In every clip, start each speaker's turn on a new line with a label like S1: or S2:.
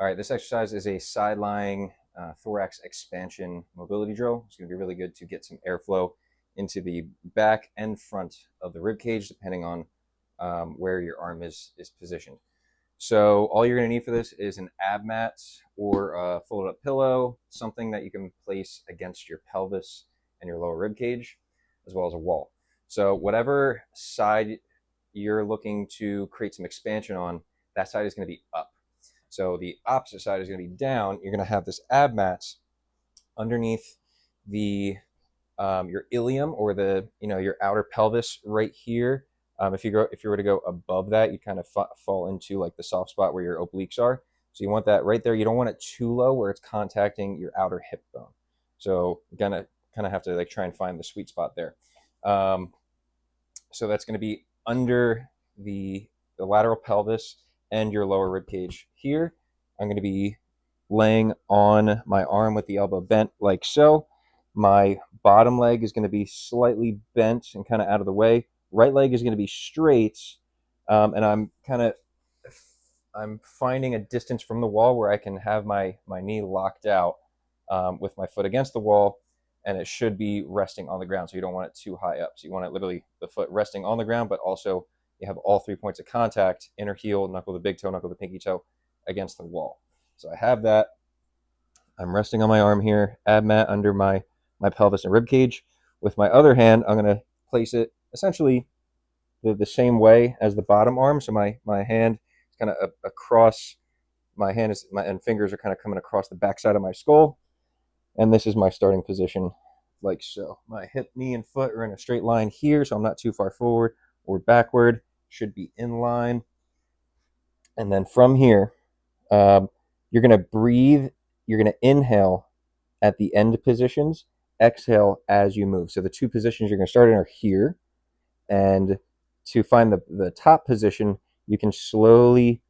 S1: All right, this exercise is a side-lying thorax expansion mobility drill. It's going to be really good to get some airflow into the back and front of the rib cage, depending on where your arm is positioned. So all you're going to need for this is an ab mat or a folded up pillow, something that you can place against your pelvis and your lower rib cage, as well as a wall. So whatever side you're looking to create some expansion on, that side is going to be up. So the opposite side is going to be down. You're going to have this ab mat underneath the your ilium, or the your outer pelvis right here. If you were to go above that, you kind of fall into like the soft spot where your obliques are. So you want that right there. You don't want it too low where it's contacting your outer hip bone. So you're gonna kind of have to like try and find the sweet spot there. So that's going to be under the lateral pelvis and your lower rib cage here. I'm going to be laying on my arm with the elbow bent like so. My bottom leg is going to be slightly bent and kind of out of the way. Right leg is going to be straight, and I'm finding a distance from the wall where I can have my knee locked out with my foot against the wall, and it should be resting on the ground. So you don't want it too high up. So you want it literally the foot resting on the ground, but also you have all 3 points of contact: inner heel, knuckle the big toe, knuckle the pinky toe, against the wall. So I have that. I'm resting on my arm here, ab mat under my pelvis and rib cage. With my other hand, I'm going to place it essentially the same way as the bottom arm. So my hand is kind of across, and fingers are kind of coming across the backside of my skull. And this is my starting position, like so. My hip, knee, and foot are in a straight line here, so I'm not too far forward or backward. Should be in line. And then from here, you're going to breathe. You're going to inhale at the end positions, exhale as you move. So the two positions you're going to start in are here. And to find the top position, you can slowly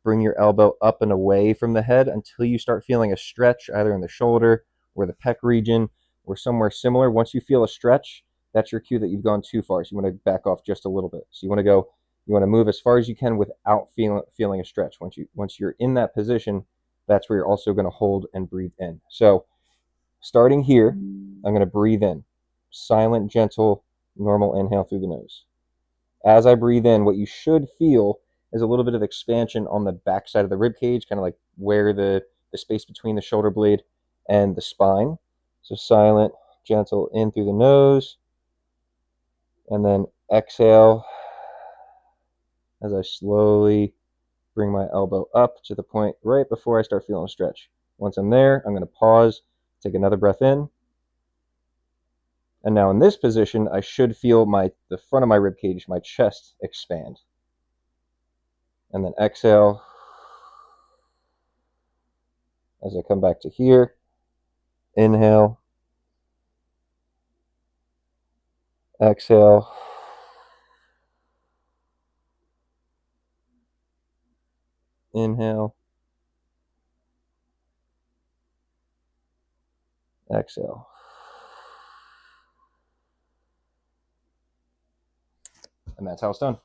S1: bring your elbow up and away from the head until you start feeling a stretch, either in the shoulder or the pec region or somewhere similar. Once you feel a stretch, that's your cue that you've gone too far. So you want to back off just a little bit. So you want to move as far as you can without feeling a stretch. Once you're in that position, that's where you're also going to hold and breathe in. So starting here, I'm going to breathe in. Silent, gentle, normal inhale through the nose. As I breathe in, what you should feel is a little bit of expansion on the back side of the rib cage, kind of like where the space between the shoulder blade and the spine. So silent, gentle, in through the nose, and then exhale as I slowly bring my elbow up to the point right before I start feeling a stretch. Once I'm there, I'm going to pause, take another breath in. And now in this position, I should feel the front of my rib cage, my chest, expand. And then exhale as I come back to here. Inhale. Exhale. Inhale. Exhale. And that's how it's done.